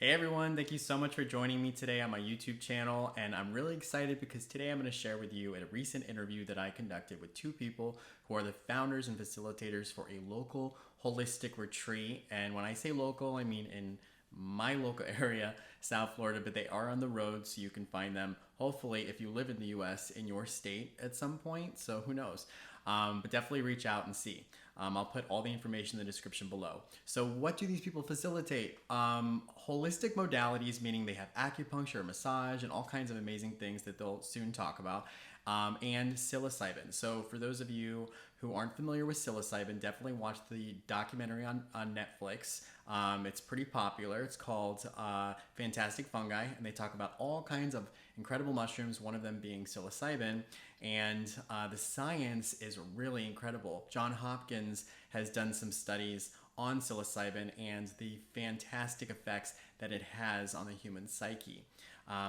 Hey everyone, thank you so much for joining me today on my YouTube channel. And I'm really excited because today I'm going to share with you a recent interview that I conducted with two people who are the founders and facilitators for a local holistic retreat. And when I say local, I mean in my local area, South Florida, but they are on the road, so you can find them hopefully if you live in the US in your state at some point. So who knows? But definitely reach out and see. I'll put all the information in the description below. So, what do these people facilitate? Holistic modalities, meaning they have acupuncture, massage, and all kinds of amazing things that they'll soon talk about. And psilocybin. So, for those of you who aren't familiar with psilocybin, definitely watch the documentary on Netflix. It's pretty popular. It's called Fantastic Fungi, and they talk about all kinds of incredible mushrooms, one of them being psilocybin. And the science is really incredible. John Hopkins has done some studies on psilocybin and the fantastic effects that it has on the human psyche.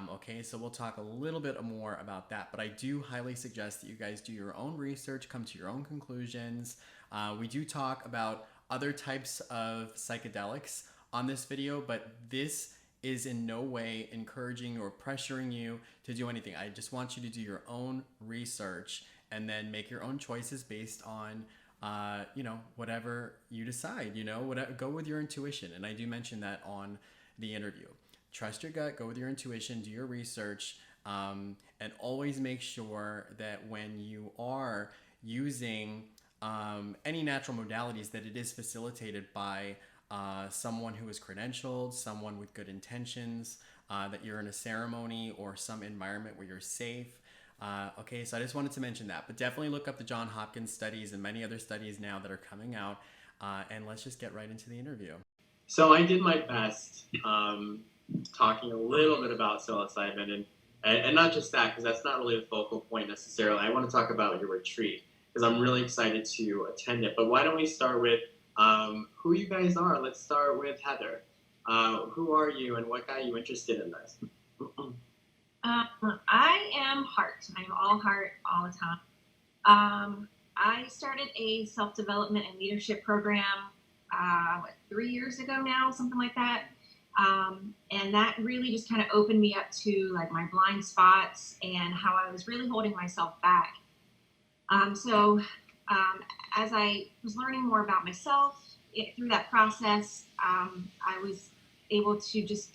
Okay, so we'll talk a little bit more about that, but I do highly suggest that you guys do your own research, come to your own conclusions. We do talk about other types of psychedelics on this video, but this is in no way encouraging or pressuring you to do anything. I just want you to do your own research and then make your own choices based on whatever you decide, whatever, go with your intuition. And I do mention that on the interview. Trust your gut, go with your intuition, do your research, and always make sure that when you are using any natural modalities, that it is facilitated by someone who is credentialed, someone with good intentions, that you're in a ceremony or some environment where you're safe. Okay, so I just wanted to mention that, but definitely look up the John Hopkins studies and many other studies now that are coming out, and let's just get right into the interview. So I did my best talking a little bit about psilocybin and not just that, because that's not really the focal point necessarily. I want to talk about your retreat because I'm really excited to attend it. But why don't we start with who you guys are? Let's start with Heather. Who are you and what got you interested in this? I am heart. I'm all heart all the time. I started a self-development and leadership program 3 years ago now, something like that. And that really just kind of opened me up to like my blind spots and how I was really holding myself back. As I was learning more about myself through that process, I was able to just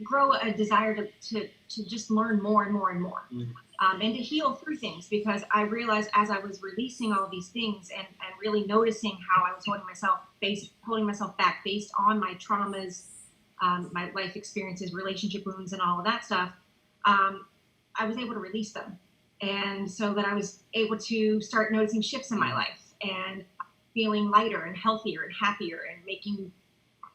grow a desire to just learn more and more and more, and to heal through things, because I realized as I was releasing all these things and really noticing how I was holding myself back based on my traumas, my life experiences, relationship wounds, and all of that stuff, I was able to release them. And so that I was able to start noticing shifts in my life and feeling lighter and healthier and happier and making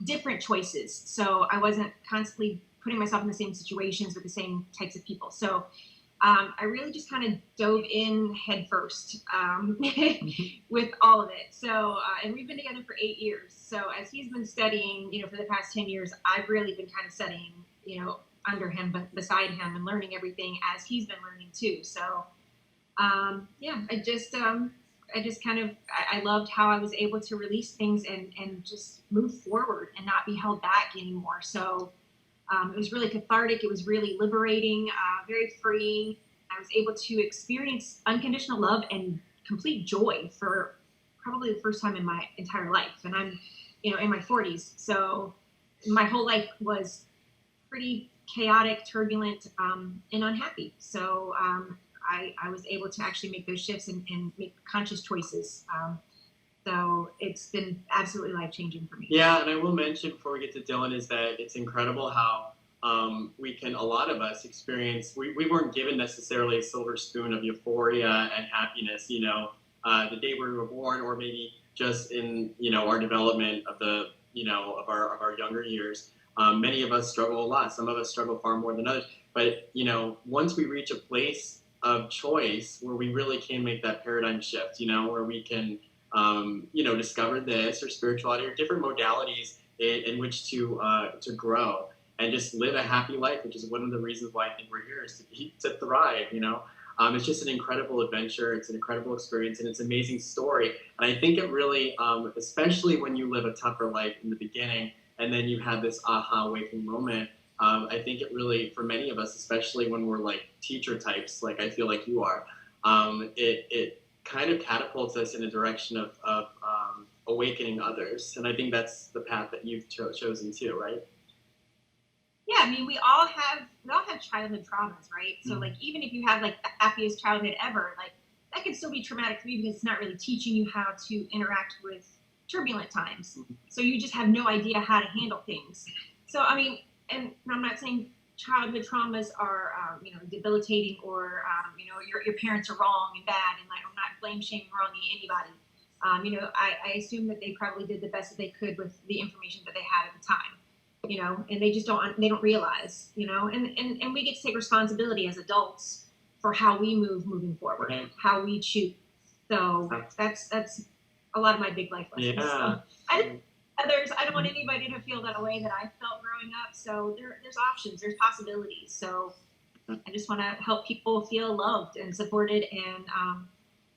different choices. So I wasn't constantly putting myself in the same situations with the same types of people. So I really just kind of dove in head first with all of it. So, and we've been together for 8 years. So as he's been studying, for the past 10 years, I've really been kind of studying, under him, but beside him, and learning everything as he's been learning too. So, I loved how I was able to release things and just move forward and not be held back anymore. So it was really cathartic. It was really liberating, very freeing. I was able to experience unconditional love and complete joy for probably the first time in my entire life. And I'm, in my 40s. So my whole life was pretty chaotic, turbulent, and unhappy. So I was able to actually make those shifts and make conscious choices. So it's been absolutely life-changing for me. Yeah, and I will mention before we get to Dylan is that it's incredible how a lot of us experience, we weren't given necessarily a silver spoon of euphoria and happiness, the day we were born, or maybe just in, our development of of our younger years. Many of us struggle a lot. Some of us struggle far more than others. But, once we reach a place of choice where we really can make that paradigm shift, where we can, discover this or spirituality or different modalities in which to grow and just live a happy life, which is one of the reasons why I think we're here, is to thrive, It's just an incredible adventure. It's an incredible experience, and it's an amazing story. And I think it really, especially when you live a tougher life in the beginning, and then you have this aha awakening moment. I think it really, for many of us, especially when we're like teacher types, like I feel like you are, it kind of catapults us in a direction of awakening others. And I think that's the path that you've chosen too, right? Yeah, I mean, we all have childhood traumas, right? So like even if you have like the happiest childhood ever, like that can still be traumatic for you because it's not really teaching you how to interact with turbulent times. So you just have no idea how to handle things. So I mean, and I'm not saying childhood traumas are debilitating, or your parents are wrong and bad, and like I'm not blame shaming wronging anybody. I assume that they probably did the best that they could with the information that they had at the time, and they don't realize, and we get to take responsibility as adults for how we moving forward, Right. how we choose. So that's a lot of my big life lessons. Yeah. I don't want anybody to feel that way that I felt growing up. So there's options, there's possibilities. So I just want to help people feel loved and supported and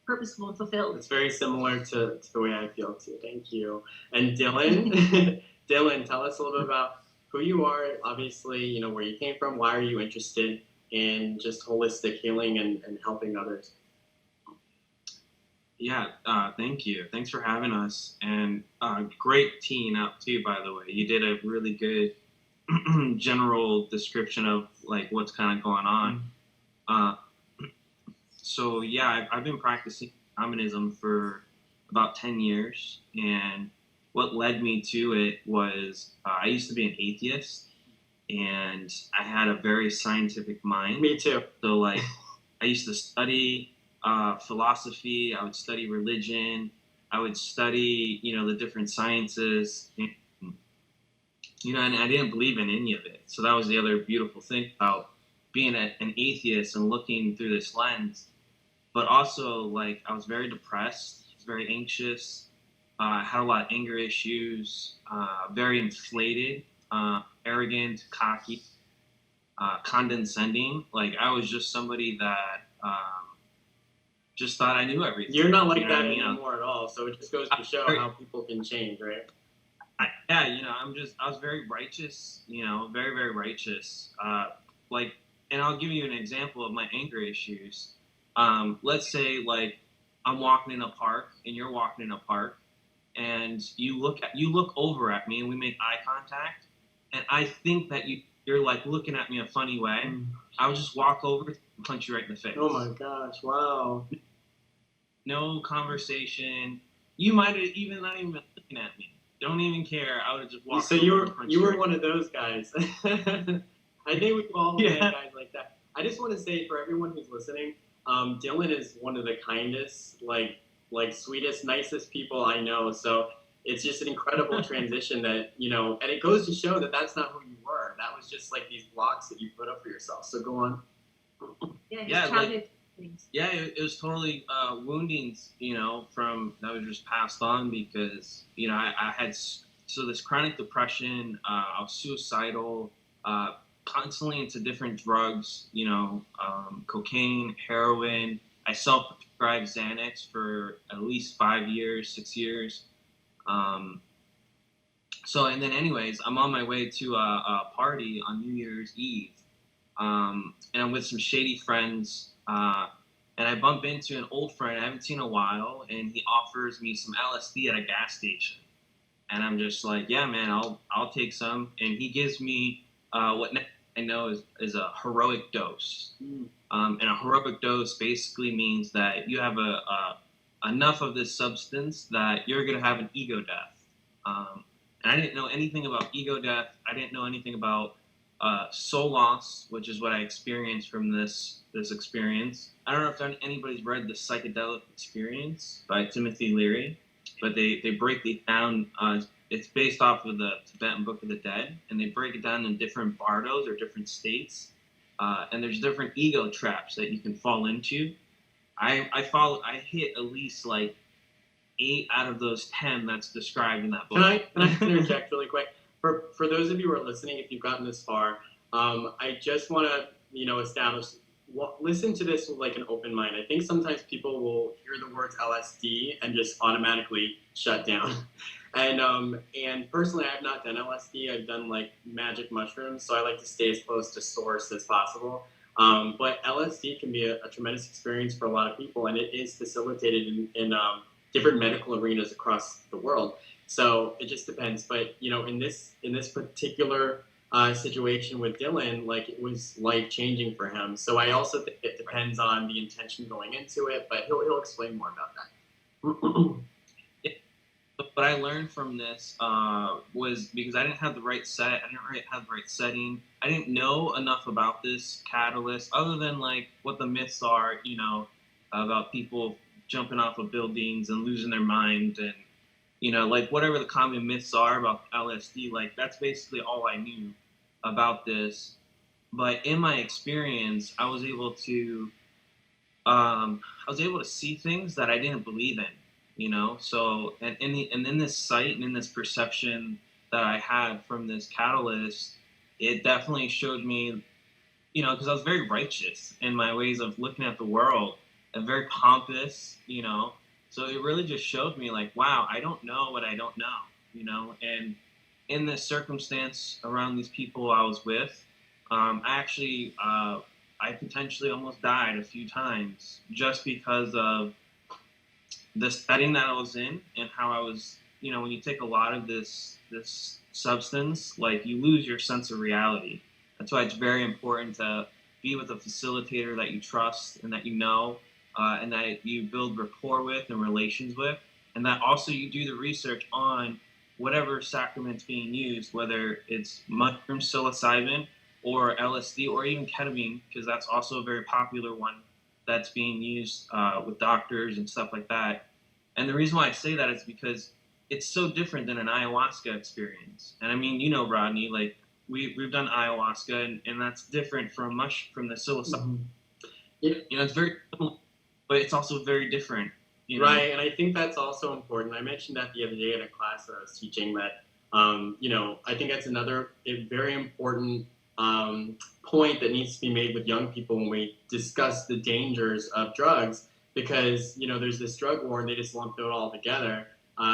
purposeful and fulfilled. It's very similar to the way I feel too. Thank you. And Dylan, Dylan, tell us a little bit about who you are. Obviously, where you came from. Why are you interested in just holistic healing and helping others? Yeah, thank you. Thanks for having us. And great teeing up too, by the way. You did a really good general description of like what's kind of going on. So yeah, I've been practicing shamanism for about 10 years. And what led me to it was I used to be an atheist, and I had a very scientific mind. Me too. So like I used to study philosophy, I would study religion, I would study, the different sciences, and I didn't believe in any of it. So that was the other beautiful thing about being an atheist and looking through this lens. But also, like, I was very depressed, very anxious, had a lot of anger issues, very inflated, arrogant, cocky, condescending. Like, I was just somebody that just thought I knew everything. You're not like that anymore at all. So it just goes to show how people can change, right? I was very righteous, very, very righteous. And I'll give you an example of my anger issues. Let's say like I'm walking in a park and you're walking in a park, and you look over at me and we make eye contact, and I think that you're like looking at me a funny way. I'll just walk over and punch you right in the face. Oh my gosh! Wow. No conversation. You might have even not even been looking at me. Don't even care. I would have just walked. So you were one of those guys. I think we all have guys like that. I just want to say for everyone who's listening, Dylan is one of the kindest, like sweetest, nicest people I know. So it's just an incredible transition that, and it goes to show that that's not who you were. That was just like these blocks that you put up for yourself. So go on. It was totally woundings, from that was just passed on because, I had this chronic depression. I was suicidal, constantly into different drugs, cocaine, heroin. I self-prescribed Xanax for at least 5 years, 6 years. And then anyways, I'm on my way to a party on New Year's Eve. And I'm with some shady friends. And I bump into an old friend I haven't seen in a while, and he offers me some LSD at a gas station. And I'm just like, yeah, man, I'll take some. And he gives me what I know is a heroic dose. And a heroic dose basically means that you have enough of this substance that you're going to have an ego death. And I didn't know anything about ego death. I didn't know anything about soul loss, which is what I experienced from this experience. I don't know if anybody's read The Psychedelic Experience by Timothy Leary, but they break it down. It's based off of the Tibetan Book of the Dead, and they break it down in different bardos or different states. And there's different ego traps that you can fall into. I hit at least like 8 out of those 10 that's described in that book. Can I interject really quick? For those of you who are listening, if you've gotten this far, I just want to establish. Listen to this with like an open mind. I think sometimes people will hear the words LSD and just automatically shut down. And personally, I have not done LSD. I've done like magic mushrooms, so I like to stay as close to source as possible. But LSD can be a tremendous experience for a lot of people, and it is facilitated in different medical arenas across the world. So it just depends. But in this particular situation with Dylan, like it was life changing for him. So I also think it depends on the intention going into it, but he'll explain more about that. What I learned from this was because I didn't have the right set, I didn't have the right setting. I didn't know enough about this catalyst other than like what the myths are, about people jumping off of buildings and losing their mind, and like whatever the common myths are about LSD. Like that's basically all I knew about this. But in my experience, I was able to see things that I didn't believe in. So and in this sight and in this perception that I had from this catalyst, it definitely showed me, because I was very righteous in my ways of looking at the world and very pompous, so it really just showed me like, wow, I don't know what I don't know. And in this circumstance around these people I was with, I potentially almost died a few times just because of the setting that I was in and how I was, when you take a lot of this substance, like you lose your sense of reality. That's why it's very important to be with a facilitator that you trust and that and that you build rapport with and relations with, and that also you do the research on whatever sacrament's being used, whether it's mushroom, psilocybin, or LSD, or even ketamine, because that's also a very popular one that's being used with doctors and stuff like that. And the reason why I say that is because it's so different than an ayahuasca experience. And I mean, Rodney, like we've done ayahuasca, and that's different from the psilocybin. Mm-hmm. Yeah. It's very similar, but it's also very different. Right, and I think that's also important. I mentioned that the other day in a class that I was teaching that, I think that's another very important point that needs to be made with young people when we discuss the dangers of drugs, because there's this drug war and they just lump it all together.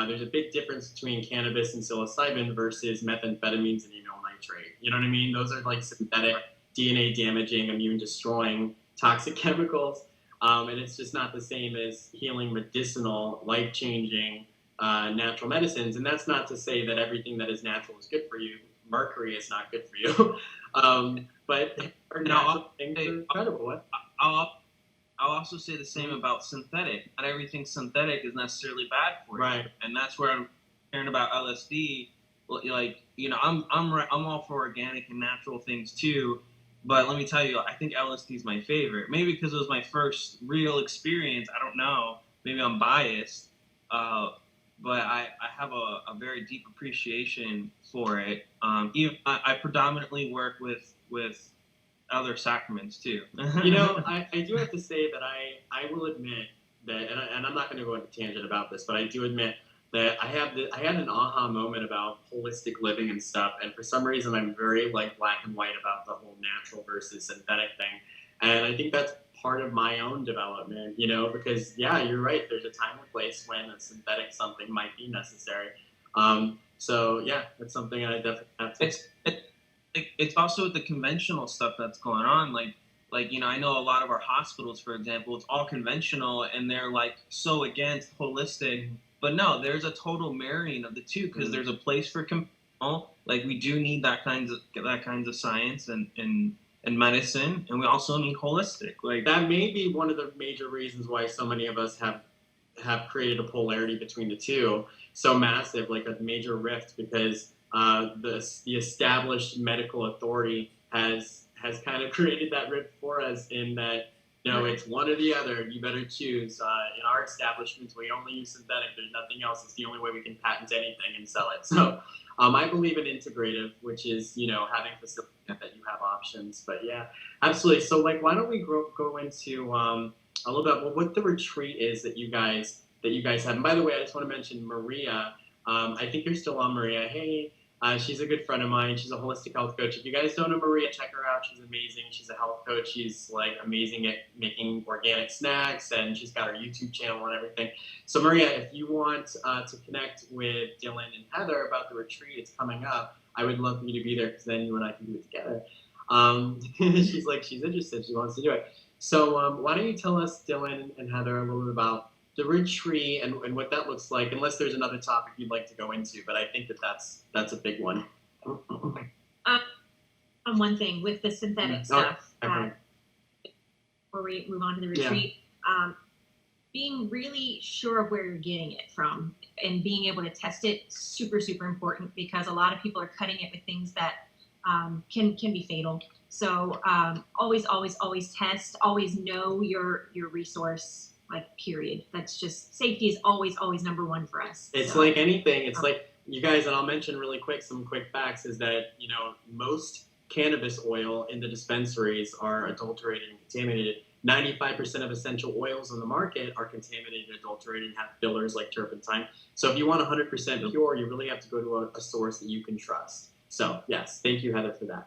There's a big difference between cannabis and psilocybin versus methamphetamines and amyl nitrate. You know what I mean? Those are like synthetic, DNA damaging, immune destroying, toxic chemicals, and it's just not the same as healing, medicinal, life changing natural medicines. And that's not to say that everything that is natural is good for you. Mercury is not good for you. But our natural things are incredible. I'll also say the same about synthetic. Not everything synthetic is necessarily bad for you. Right. And that's where I'm hearing about LSD. Like, I'm all for organic and natural things too. But let me tell you, I think LSD is my favorite. Maybe because it was my first real experience. I don't know. Maybe I'm biased. But I have a very deep appreciation for it. Even I predominantly work with other sacraments too. I do have to say that I will admit that, and I'm not going to go into tangent about this, but I do admit that I had an aha moment about holistic living and stuff, and for some reason I'm very like black and white about the whole natural versus synthetic thing, and I think that's part of my own development, because yeah, you're right. There's a time and place when a synthetic something might be necessary. So yeah, that's something I definitely have to. It's also the conventional stuff that's going on. Like I know a lot of our hospitals, for example, it's all conventional, and they're like so against holistic. But no, there's a total marrying of the two, because there's a place for conventional. Like we do need that kinds of science and medicine, and we also need holistic. Like that may be one of the major reasons why so many of us have created a polarity between the two, so massive, like a major rift, because the established medical authority has kind of created that rift for us, in that it's one or the other. You better choose. In our establishments, we only use synthetic. There's nothing else. It's the only way we can patent anything and sell it. So I believe in integrative, which is having facilities that you have options. But yeah, absolutely. So like, why don't we go into a little bit what the retreat is that you guys have. And by the way, I just want to mention Maria. I think you're still on, Maria. Hey. She's a good friend of mine. She's a holistic health coach. If you guys don't know Maria, check her out. She's amazing. She's a health coach. She's like amazing at making organic snacks, and she's got her YouTube channel and everything. So Maria, if you want to connect with Dylan and Heather about the retreat, it's coming up. I would love for you to be there because then you and I can do it together. She's interested. She wants to do it. So why don't you tell us, Dylan and Heather, a little bit about the retreat and what that looks like, unless there's another topic you'd like to go into, but I think that's a big one. On one thing with the synthetic stuff, okay. before we move on to the retreat, being really sure of where you're getting it from and being able to test it, super, super important, because a lot of people are cutting it with things that can be fatal. So always test, always know your resource, like, period. That's just, safety is always number one for us. It's like anything. It's like, you guys, and I'll mention really quick some quick facts, is that, you know, most cannabis oil in the dispensaries are adulterated and contaminated. 95% of essential oils on the market are contaminated, adulterated, and have fillers like turpentine. So if you want 100% pure, you really have to go to a source that you can trust. So yes, thank you, Heather, for that.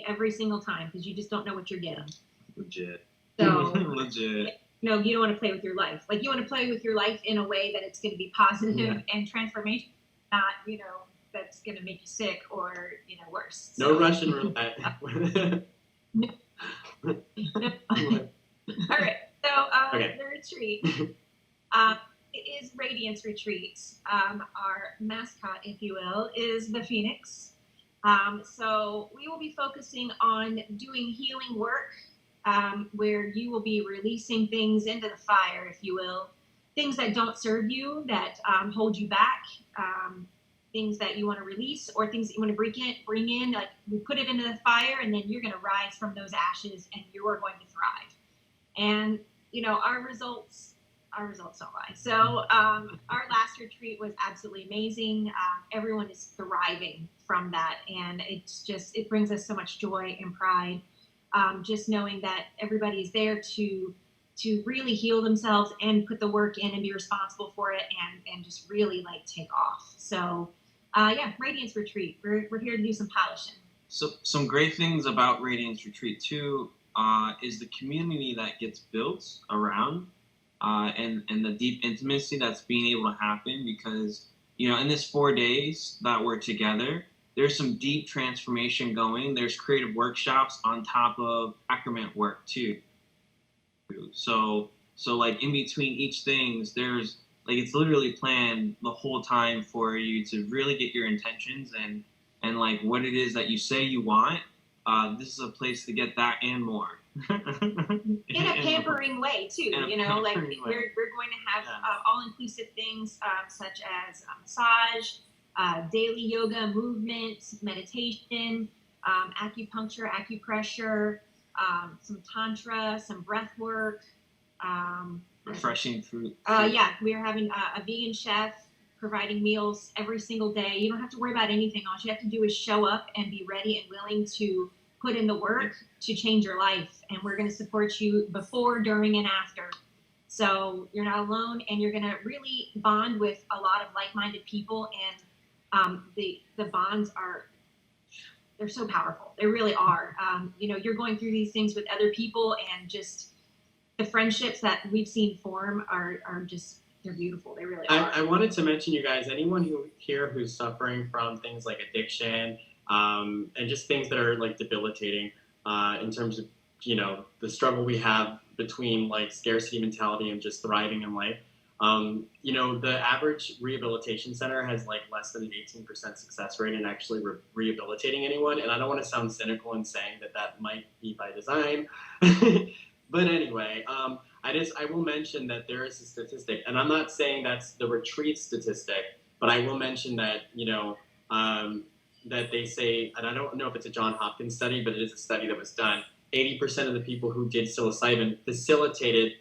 Every single time, because you just don't know what you're getting. Legit. So legit. No, you don't want to play with your life. Like, you want to play with your life in a way that it's going to be positive and transformation, not, you know, that's going to make you sick or, you know, worse. No Russian roulette. No. All right. So the retreat, it is Radiance Retreat. Our mascot, if you will, is the Phoenix. So we will be focusing on doing healing work, where you will be releasing things into the fire, if you will, things that don't serve you, that hold you back, things that you want to release, or things that you want to bring in. Like, we put it into the fire, and then you're going to rise from those ashes, and you are going to thrive. And you know, our results don't lie. So our last retreat was absolutely amazing. Everyone is thriving from that, and it brings us so much joy and pride. Just knowing that everybody's there to really heal themselves and put the work in and be responsible for it, and just really, like, take off. So Radiance Retreat, we're here to do some polishing. So some great things about Radiance Retreat too is the community that gets built around and the deep intimacy that's being able to happen, because, you know, in this 4 days that we're together, there's some deep transformation going. There's creative workshops on top of sacrament work too. So like, in between each things, there's, like, it's literally planned the whole time for you to really get your intentions and like what it is that you say you want. This is a place to get that and more. In a pampering way too, you know, like, we're going to have all-inclusive things such as massage, daily yoga, movement, meditation, acupuncture, acupressure, some tantra, some breath work. Refreshing fruit. We're having a vegan chef providing meals every single day. You don't have to worry about anything. All you have to do is show up and be ready and willing to put in the work to change your life. And we're going to support you before, during, and after. So you're not alone, and you're going to really bond with a lot of like-minded people. And the bonds they're so powerful. They really are. You know, you're going through these things with other people, and just the friendships that we've seen form are just, they're beautiful. They really are. I wanted to mention, you guys, anyone who's suffering from things like addiction, and just things that are, like, debilitating, in terms of, you know, the struggle we have between, like, scarcity mentality and just thriving in life. You know, the average rehabilitation center has, like, less than an 18% success rate in actually rehabilitating anyone. And I don't want to sound cynical in saying that might be by design. But anyway, I will mention that there is a statistic, and I'm not saying that's the retreat statistic, but I will mention that, you know, that they say, and I don't know if it's a John Hopkins study, but it is a study that was done, 80% of the people who did psilocybin facilitated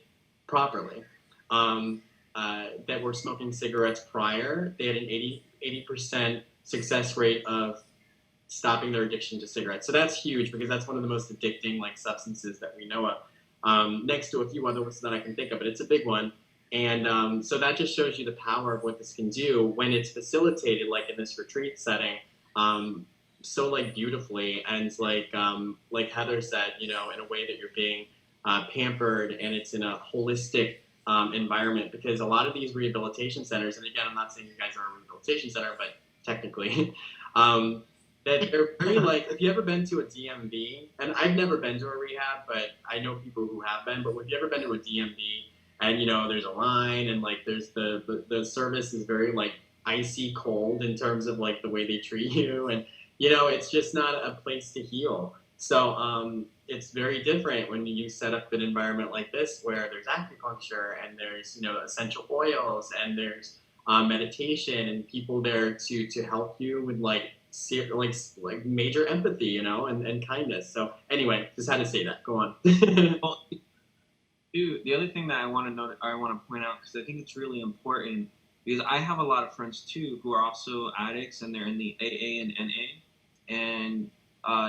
properly, that were smoking cigarettes prior, they had an 80% success rate of stopping their addiction to cigarettes. So that's huge, because that's one of the most addicting, like, substances that we know of. Next to a few other ones that I can think of, but it's a big one. And so that just shows you the power of what this can do when it's facilitated, like in this retreat setting, so like beautifully, and like Heather said, you know, in a way that you're being pampered, and it's in a holistic environment. Because a lot of these rehabilitation centers, and again, I'm not saying you guys are a rehabilitation center, but technically, that they're very like, if you ever been to a DMV, and I've never been to a rehab, but I know people who have been, but if you ever been to a DMV, and you know there's a line, and like there's the service is very like icy cold in terms of like the way they treat you, and you know it's just not a place to heal. So it's very different when you set up an environment like this where there's acupuncture, and there's, you know, essential oils, and there's meditation, and people there to help you with like like major empathy, you know, and kindness. So anyway, just had to say that. Go on. Well, dude, the other thing that I want to know, I want to point out, because I think it's really important, because I have a lot of friends too who are also addicts, and they're in the AA and NA, and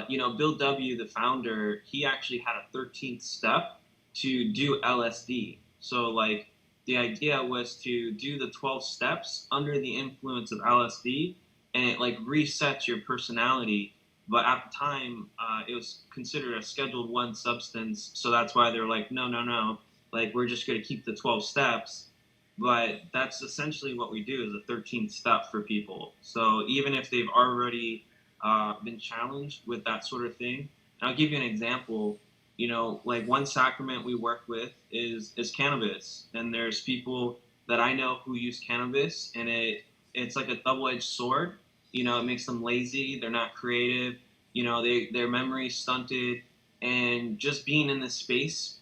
you know, Bill W, the founder, he actually had a 13th step to do LSD. So like the idea was to do the 12 steps under the influence of LSD, and it like resets your personality. But at the time, it was considered a Scheduled 1 substance, so that's why they're like, no, no, no, like we're just going to keep the 12 steps. But that's essentially what we do, is a 13th step for people. So even if they've already been challenged with that sort of thing, and I'll give you an example. You know, like one sacrament we work with is cannabis, and there's people that I know who use cannabis, and it's like a double-edged sword. You know, it makes them lazy. They're not creative. You know, their memory's stunted, and just being in this space,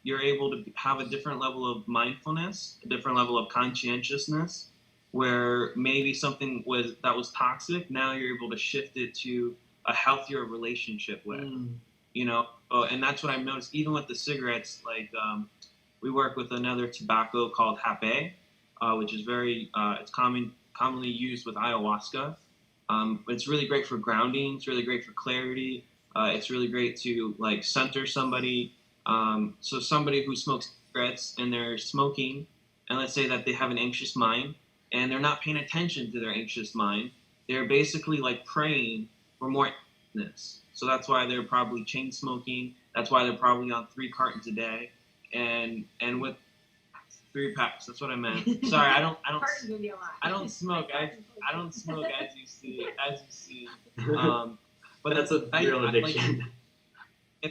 you're able to have a different level of mindfulness, a different level of conscientiousness, where maybe something that was toxic, now you're able to shift it to a healthier relationship with. You know, and that's what I've noticed even with the cigarettes. Like we work with another tobacco called Hape, which is very it's commonly used with ayahuasca. It's really great for grounding. It's really great for clarity. It's really great to like center somebody. So somebody who smokes cigarettes and they're smoking, and let's say that they have an anxious mind, and they're not paying attention to their anxious mind, they're basically like praying for more anxiousness. So that's why they're probably chain smoking. That's why they're probably on 3 cartons a day, and with 3 packs. That's what I meant. Sorry, I don't smoke. I don't smoke, as you see. But that's a real addiction.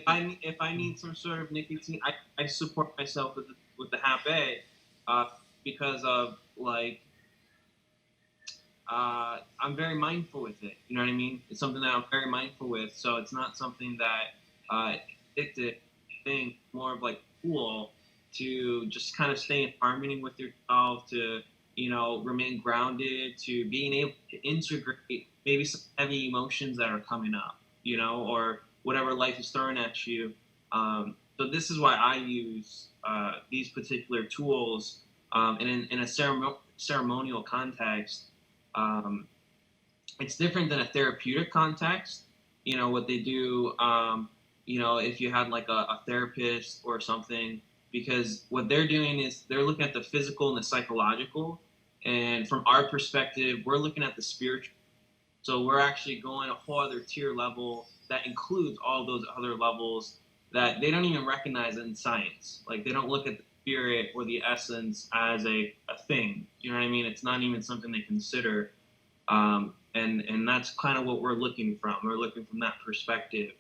Like, if I need some sort of nicotine, I support myself with the Hape, because of like I'm very mindful with it. You know what I mean? It's something that I'm very mindful with. So it's not something that addicted thing, more of like cool to just kind of stay in harmony with yourself, to, you know, remain grounded, to being able to integrate maybe some heavy emotions that are coming up, you know, or whatever life is throwing at you. So this is why I use these particular tools, and in a ceremonial context. It's different than a therapeutic context. You know, what they do, you know, if you had like a therapist or something, because what they're doing is they're looking at the physical and the psychological. And from our perspective, we're looking at the spiritual. So we're actually going a whole other tier level that includes all those other levels that they don't even recognize in science. Like they don't look at the spirit or the essence as a thing. You know what I mean? It's not even something they consider. And that's kind of what we're looking from. We're looking from that perspective,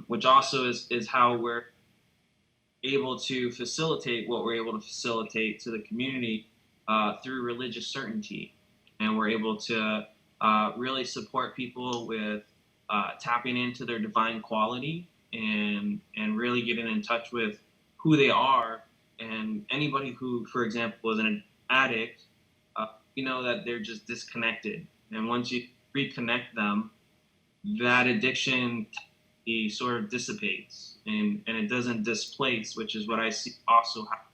which also is how we're able to facilitate what we're able to facilitate to the community through religious certainty. And we're able to really support people with tapping into their divine quality, and really getting in touch with who they are. And anybody who, for example, is an addict, you know that they're just disconnected. And once you reconnect them, that addiction sort of dissipates, and it doesn't displace, which is what I see also happen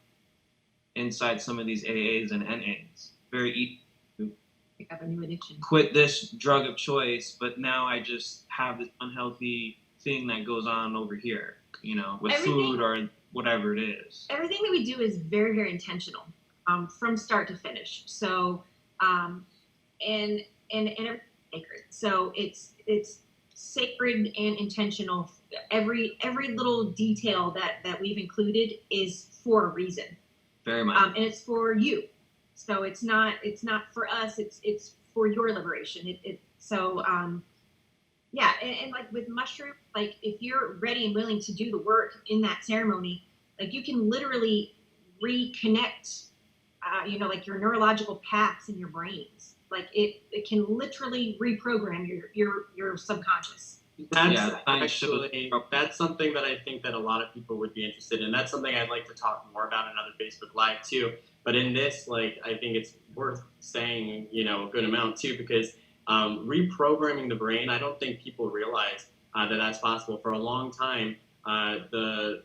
inside some of these AAs and NAs. Very easy to pick up a new addiction. Quit this drug of choice, but now I just have this unhealthy thing that goes on over here, you know, with food or whatever it is? Everything that we do is very, very intentional, from start to finish. So, and everything's sacred. So it's sacred and intentional. Every little detail that we've included is for a reason. Very much. And it's for you. So it's not for us. It's for your liberation. Yeah, and like with mushroom, like if you're ready and willing to do the work in that ceremony, like you can literally reconnect, like your neurological paths in your brains. Like it can literally reprogram your subconscious. That's something that I think that a lot of people would be interested in. That's something I'd like to talk more about in another Facebook Live too. But in this, like, I think it's worth saying, a good amount too, because reprogramming the brain, I don't think people realize that that's possible. For a long time, the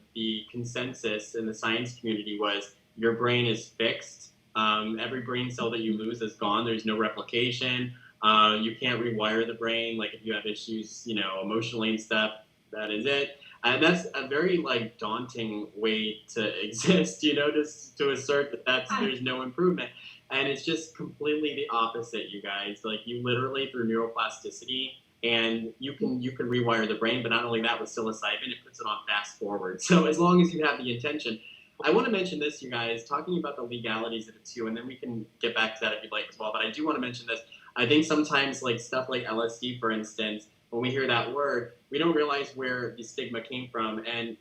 consensus in the science community was your brain is fixed. Every brain cell that you lose is gone. There's no replication. You can't rewire the brain. Like if you have issues, emotionally and stuff, that is it. And that's a very daunting way to exist, to assert that there's no improvement. And it's just completely the opposite, you guys. Like you literally through neuroplasticity, and you can rewire the brain. But not only that, with psilocybin, it puts it on fast forward. So as long as you have the intention. I want to mention this, you guys, talking about the legalities of it too, and then we can get back to that if you'd like as well. But I do want to mention this. I think sometimes stuff like LSD, for instance, when we hear that word, we don't realize where the stigma came from. And,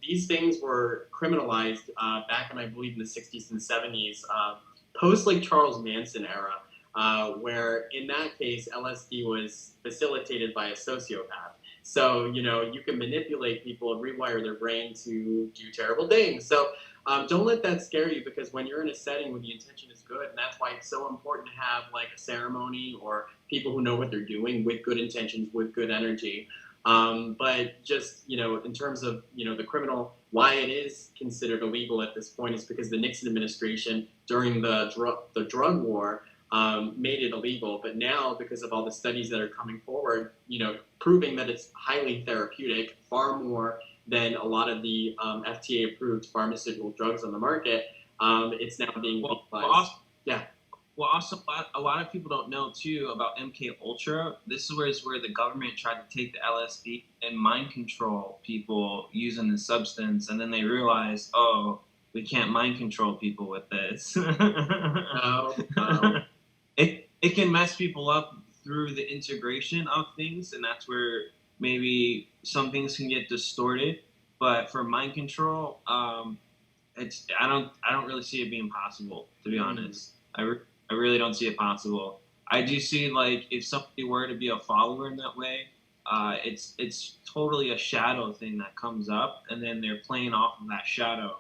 these things were criminalized back in, I believe, in the 60s and 70s, post Charles Manson era, where in that case, LSD was facilitated by a sociopath. So, you can manipulate people and rewire their brain to do terrible things. So don't let that scare you, because when you're in a setting where the intention is good, and that's why it's so important to have a ceremony or people who know what they're doing with good intentions, with good energy. But just, in terms of, the criminal, why it is considered illegal at this point is because the Nixon administration during the drug war made it illegal. But now, because of all the studies that are coming forward, proving that it's highly therapeutic, far more than a lot of the FDA-approved pharmaceutical drugs on the market, it's now being legalized. Well, also, a lot of people don't know, too, about MK Ultra. This is where the government tried to take the LSD and mind control people using the substance, and then they realized, oh, we can't mind control people with this. No. It can mess people up through the integration of things, and that's where maybe some things can get distorted. But for mind control, I don't really see it being possible, to be honest. I really don't see it possible. I do see if somebody were to be a follower in that way, it's totally a shadow thing that comes up, and then they're playing off of that shadow.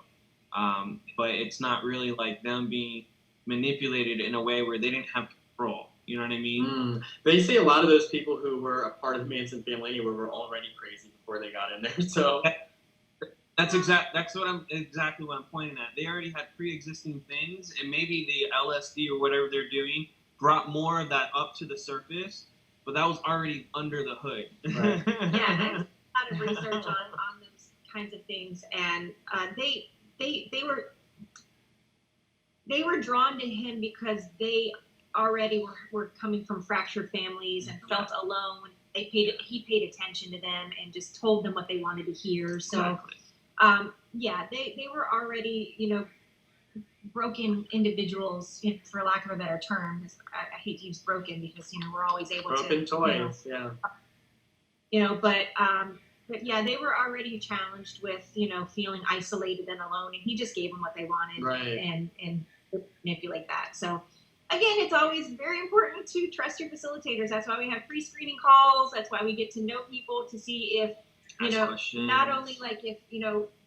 But it's not really them being manipulated in a way where they didn't have control. You know what I mean? They say a lot of those people who were a part of the Manson family anyway were already crazy before they got in there. So that's exactly what I'm pointing at. They already had pre-existing things, and maybe the LSD or whatever they're doing brought more of that up to the surface, but that was already under the hood. Right. Yeah, I did a lot of research on those kinds of things, and they were drawn to him because they already were coming from fractured families and felt alone. He paid attention to them and just told them what they wanted to hear. So, Exactly. They were already, broken individuals, for lack of a better term. I hate to use broken because, we're always able broken to. toys, yeah. But yeah, they were already challenged with, feeling isolated and alone, and he just gave them what they wanted, Right. and manipulate that. So again, it's always very important to trust your facilitators. That's why we have free screening calls. That's why we get to know people to see if, not only if,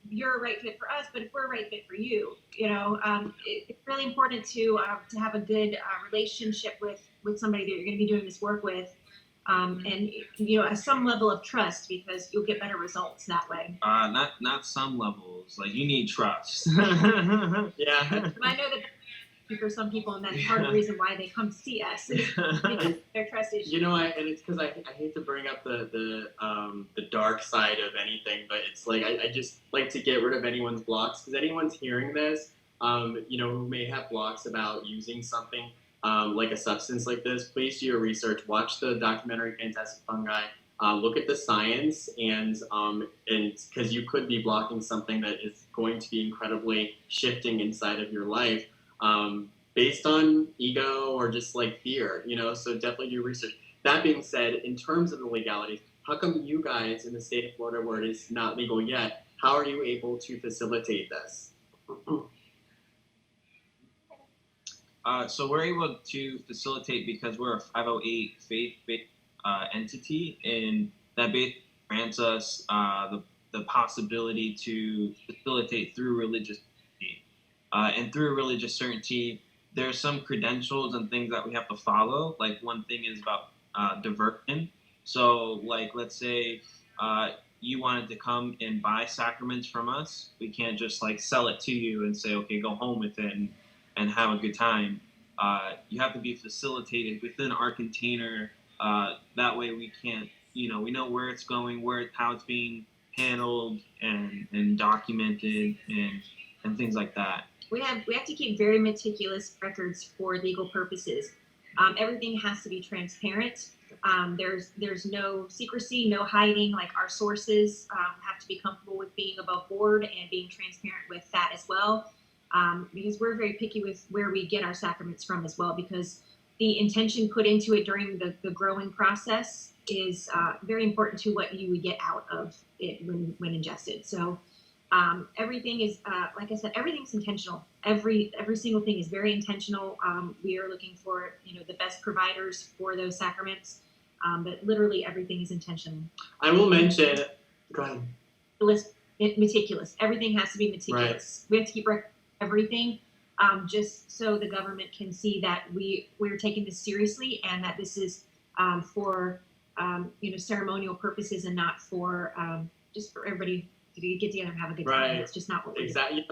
you're a right fit for us, but if we're a right fit for you. It's really important to have a good relationship with somebody that you're going to be doing this work with. And some level of trust, because you'll get better results that way. Not some levels. You need trust. Yeah. I know that for some people, and that's part of the reason why they come to see us, is because their trust issues. You know, and it's because I hate to bring up the dark side of anything, but it's like I just like to get rid of anyone's blocks, because anyone's hearing this, you know, who may have blocks about using something like a substance like this. Please do your research. Watch the documentary Fantastic Fungi. Look at the science, and because you could be blocking something that is going to be incredibly shifting inside of your life, based on ego or just like fear, you know. So definitely do research. That being said, in terms of the legalities, how come you guys in the state of Florida, where it is not legal yet, how are you able to facilitate this? So we're able to facilitate because we're a 508 faith-based entity, and that basically grants us the possibility to facilitate through religious certainty. And through religious certainty, there's some credentials and things that we have to follow. Like, one thing is about diversion. So, like, let's say you wanted to come and buy sacraments from us. We can't just like sell it to you and say, okay, go home with it and have a good time. You have to be facilitated within our container. That way we can't, you know, we know where it's going, how it's being handled and documented and things like that. We have to keep very meticulous records for legal purposes. Everything has to be transparent. There's no secrecy, no hiding. Like, our sources have to be comfortable with being above board and being transparent with that as well. Because we're very picky with where we get our sacraments from as well, because the intention put into it during the growing process is very important to what you would get out of it when ingested. So everything is, like I said, everything's intentional. Every single thing is very intentional. We are looking for, you know, the best providers for those sacraments, but literally everything is intentional. I will mention, go ahead. Meticulous. Everything has to be meticulous. Right. We have to keep everything, just so the government can see that we're taking this seriously, and that this is for you know, ceremonial purposes, and not for just for everybody to get together and have a good time. Right. It's just not what we Exactly.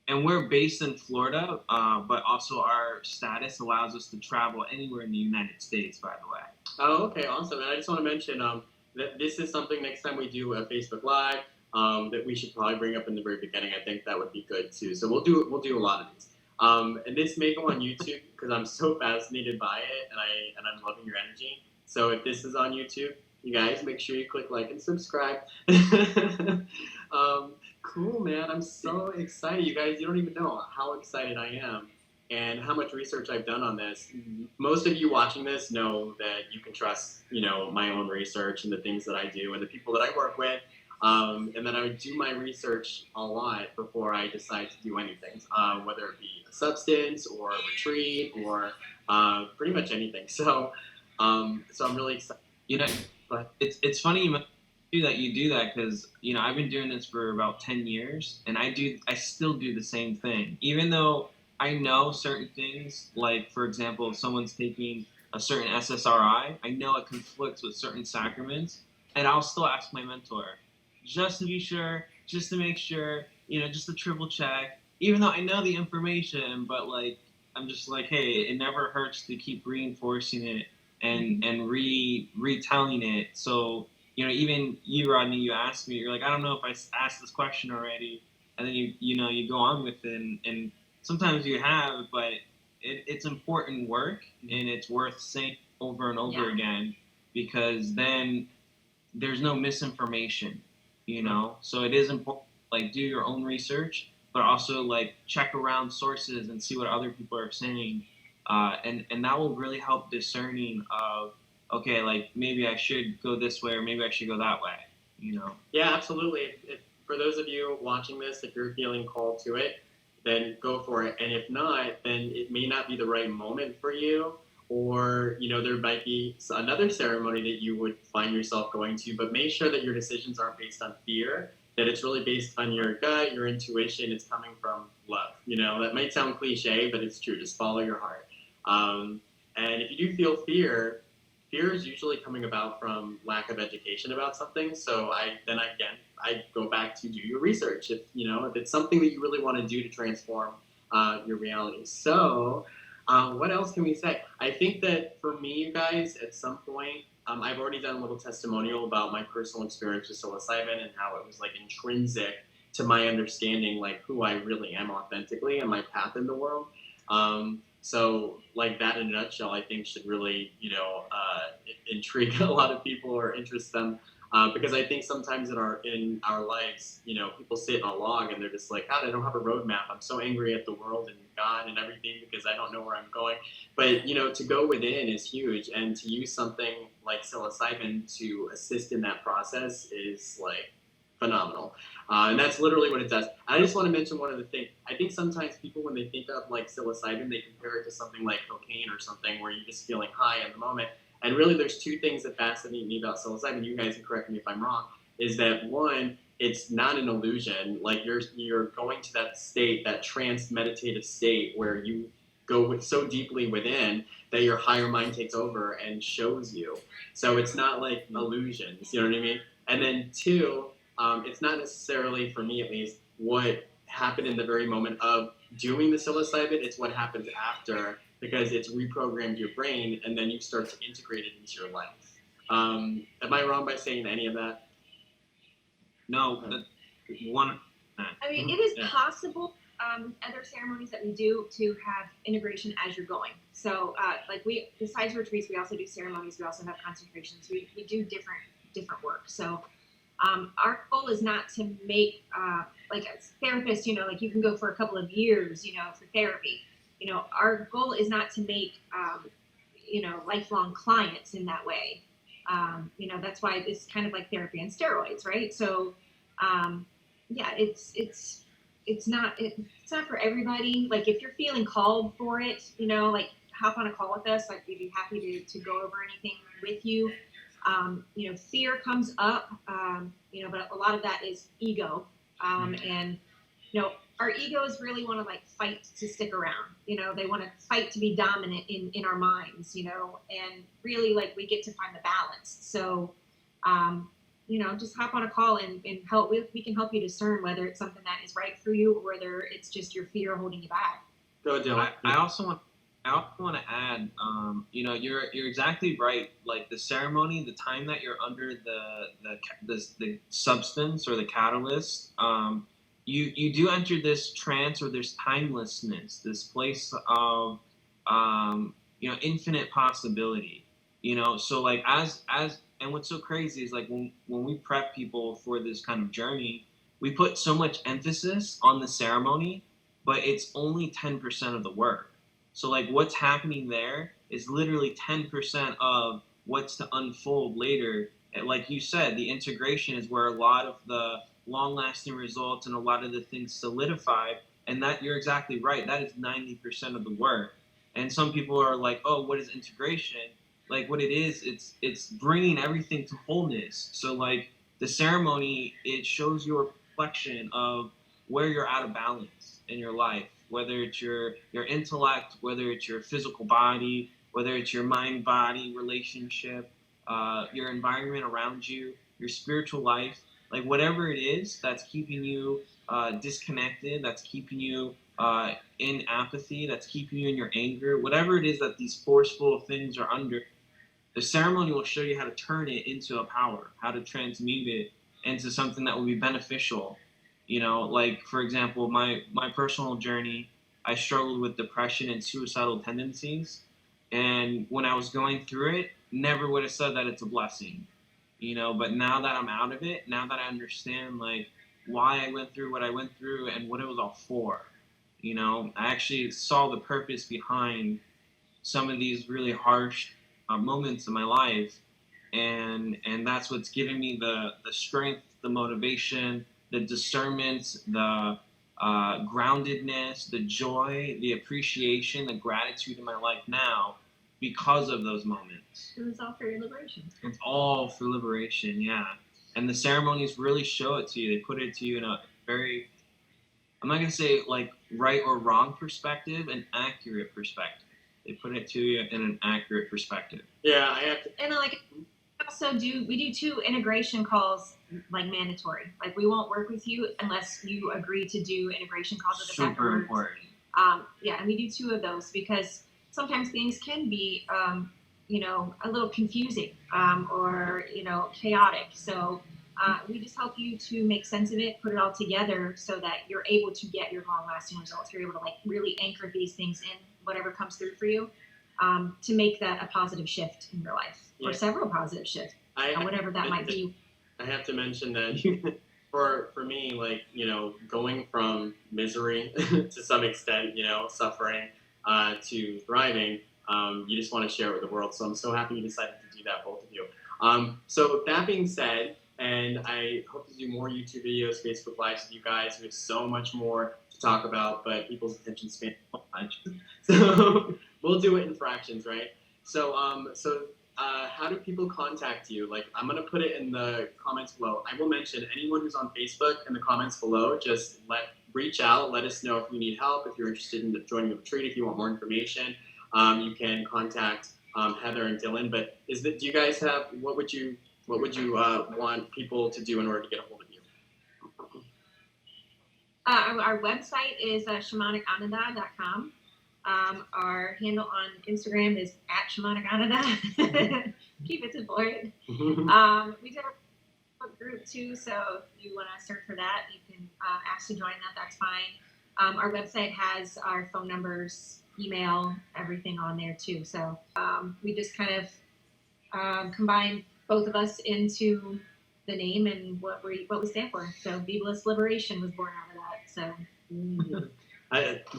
And we're based in Florida, but also our status allows us to travel anywhere in the United States, by the way. Oh, okay, awesome. And I just want to mention that this is something next time we do a Facebook Live that we should probably bring up in the very beginning. I think that would be good too. So we'll do a lot of these. And this may go on YouTube because I'm so fascinated by it, and I'm loving your energy. So if this is on YouTube, you guys make sure you click like and subscribe. Cool, man. I'm so excited. You guys, you don't even know how excited I am and how much research I've done on this. Most of you watching this know that you can trust, you know, my own research and the things that I do and the people that I work with. And then I would do my research a lot before I decide to do anything, whether it be a substance or a retreat or pretty much anything. So I'm really excited. You know, but it's funny you do that because, you know, I've been doing this for about 10 years, and I still do the same thing, even though I know certain things. Like, for example, if someone's taking a certain SSRI, I know it conflicts with certain sacraments, and I'll still ask my mentor just to be sure, just to make sure, you know, just to triple check, even though I know the information. But like, I'm just like, hey, it never hurts to keep reinforcing it and retelling it. So, you know, even you, Rodney, you asked me, you're like, I don't know if I asked this question already, and then you go on with it, and sometimes you have, but it's important work, and it's worth saying over and over again, because then there's no misinformation, you know. So it is important, like, do your own research, but also like check around sources and see what other people are saying, and that will really help discerning of, okay, like, maybe I should go this way or maybe I should go that way, you know. Yeah, absolutely. If for those of you watching this, if you're feeling called to it, then go for it. And if not, then it may not be the right moment for you, or, you know, there might be another ceremony that you would find yourself going to, but make sure that your decisions aren't based on fear, that it's really based on your gut, your intuition. It's coming from love. You know, that might sound cliche, but it's true. Just follow your heart. And if you do feel fear is usually coming about from lack of education about something. So I go back to do your research. If it's something that you really want to do to transform your reality. So, what else can we say? I think that for me, you guys, at some point, I've already done a little testimonial about my personal experience with psilocybin and how it was like intrinsic to my understanding, like who I really am authentically and my path in the world. So, like that in a nutshell, I think should really, intrigue a lot of people or interest them. Because I think sometimes in our lives, people sit in a log and they're just like, God, I don't have a roadmap. I'm so angry at the world and God and everything because I don't know where I'm going. But to go within is huge, and to use something like psilocybin to assist in that process is like phenomenal. And that's literally what it does. I just want to mention one other thing. I think sometimes people, when they think of like psilocybin, they compare it to something like cocaine or something where you're just feeling high in the moment. And really, there's two things that fascinate me about psilocybin. You guys can correct me if I'm wrong. Is that one? It's not an illusion. Like you're going to that state, that trance meditative state where you go so deeply within that your higher mind takes over and shows you. So it's not like illusions. You know what I mean? And then two, it's not necessarily, for me at least, what happened in the very moment of doing the psilocybin. It's what happens after, because it's reprogrammed your brain and then you start to integrate it into your life. Am I wrong by saying any of that? No, one. I mean, it is possible. Other ceremonies that we do to have integration as you're going. So, besides retreats, we also do ceremonies. We also have concentrations. We do different work. So, our goal is not to make like a therapist. Like you can go for a couple of years, for therapy. Our goal is not to make lifelong clients in that way. That's why it's kind of like therapy and steroids, right? So, it's not for everybody. Like if you're feeling called for it, like hop on a call with us. Like we'd be happy to go over anything with you. Fear comes up, but a lot of that is ego, and our egos really want to like fight to stick around. They want to fight to be dominant in our minds. And really like we get to find the balance. So. Just hop on a call and help. We can help you discern whether it's something that is right for you or whether it's just your fear holding you back. Go, Dylan. I also want to add, you're exactly right. Like the ceremony, the time that you're under the substance or the catalyst, you do enter this trance or this timelessness, this place of infinite possibility. So like as and what's so crazy is like when we prep people for this kind of journey, we put so much emphasis on the ceremony, but it's only 10% of the work. So like what's happening there is literally 10% of what's to unfold later. And like you said, the integration is where a lot of the long-lasting results and a lot of the things solidify. And that you're exactly right. That is 90% of the work. And some people are like, oh, what is integration? Like what it is, it's bringing everything to wholeness. So like the ceremony, it shows your reflection of where you're out of balance in your life, whether it's your intellect, whether it's your physical body, whether it's your mind-body relationship, your environment around you, your spiritual life, like whatever it is that's keeping you disconnected, that's keeping you in apathy, that's keeping you in your anger, whatever it is that these forceful things are under. The ceremony will show you how to turn it into a power, how to transmute it into something that will be beneficial. Like for example, my personal journey, I struggled with depression and suicidal tendencies. And when I was going through it, never would have said that it's a blessing, but now that I'm out of it, now that I understand like why I went through what I went through and what it was all for, I actually saw the purpose behind some of these really harsh moments in my life, and that's what's given me the strength, the motivation, the discernment, the groundedness, the joy, the appreciation, the gratitude in my life now because of those moments. It was all for your liberation. It's all for liberation, yeah. And the ceremonies really show it to you. They put it to you in a very, I'm not going to say like right or wrong perspective, an accurate perspective. They put it to you in an accurate perspective. Yeah, I have to. And we do 2 integration calls like mandatory. Like we won't work with you unless you agree to do integration calls with us Super afterwards. important. Yeah, and we do 2 of those because sometimes things can be, a little confusing, or, chaotic. So we just help you to make sense of it, put it all together so that you're able to get your long lasting results. You're able to like really anchor these things in whatever comes through for you, to make that a positive shift in your life, or several positive shifts, whatever that might be. I have to mention that for me, like, going from misery to some extent, suffering, to thriving, you just want to share it with the world. So I'm so happy you decided to do that, both of you. So that being said, and I hope to do more YouTube videos, Facebook Lives with you guys. We have so much more to talk about, but people's attention span is so much. So we'll do it in fractions, right? So, how do people contact you? Like, I'm going to put it in the comments below. I will mention anyone who's on Facebook in the comments below, just reach out, let us know if you need help, if you're interested in joining the retreat, if you want more information. You can contact Heather and Dylan. But do you guys have, what would you want people to do in order to get a hold of you? Our website is shamanicananda.com. Our handle on Instagram is @shamanicananda. Keep it simple, right? We do have a Facebook group too, so if you want to search for that, you can ask to join that. That's fine. Our website has our phone numbers, email, everything on there too. So we just kind of combine both of us into the name and what we stand for. So Be Bliss Liberation was born out of that. So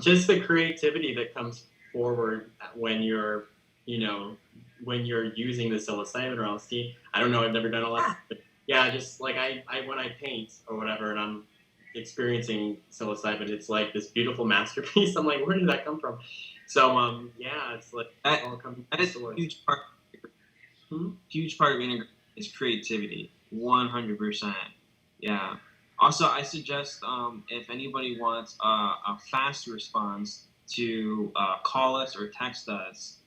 just the creativity that comes forward when you're using the psilocybin or LSD. I don't know, I've never done LSD, but yeah, just like I when I paint or whatever and I'm experiencing psilocybin, it's like this beautiful masterpiece. I'm like, where did that come from? So yeah, it's like all coming from the source. Huge part of integration is creativity, 100%. Yeah. Also, I suggest if anybody wants a fast response to call us or text us,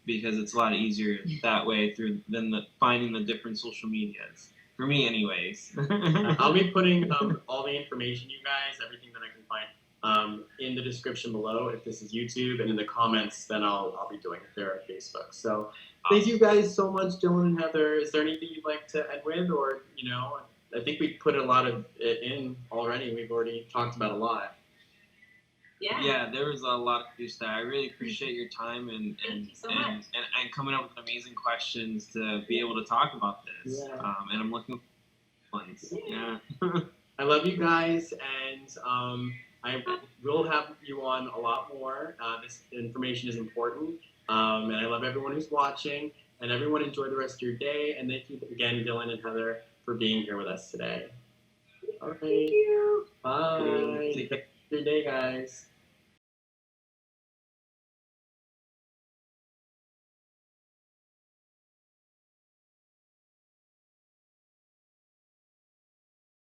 because it's a lot easier that way than finding the different social medias. For me, anyways. I'll be putting all the information, you guys, everything that I can find, in the description below. If this is YouTube, and in the comments, then I'll be doing it there at Facebook. So thank you guys so much, Dylan and Heather. Is there anything you'd like to end with, or I think we put a lot of it in already. We've already talked about a lot. Yeah, there was a lot of juice there. I really appreciate your time and coming up with amazing questions to be able to talk about this. Yeah. And I'm looking for ones. Yeah. I love you guys, and I will have you on a lot more. This information is important, and I love everyone who's watching. And everyone enjoy the rest of your day. And thank you again, Dylan and Heather, for being here with us today. All right. Thank you. Bye. Take care of your day, guys.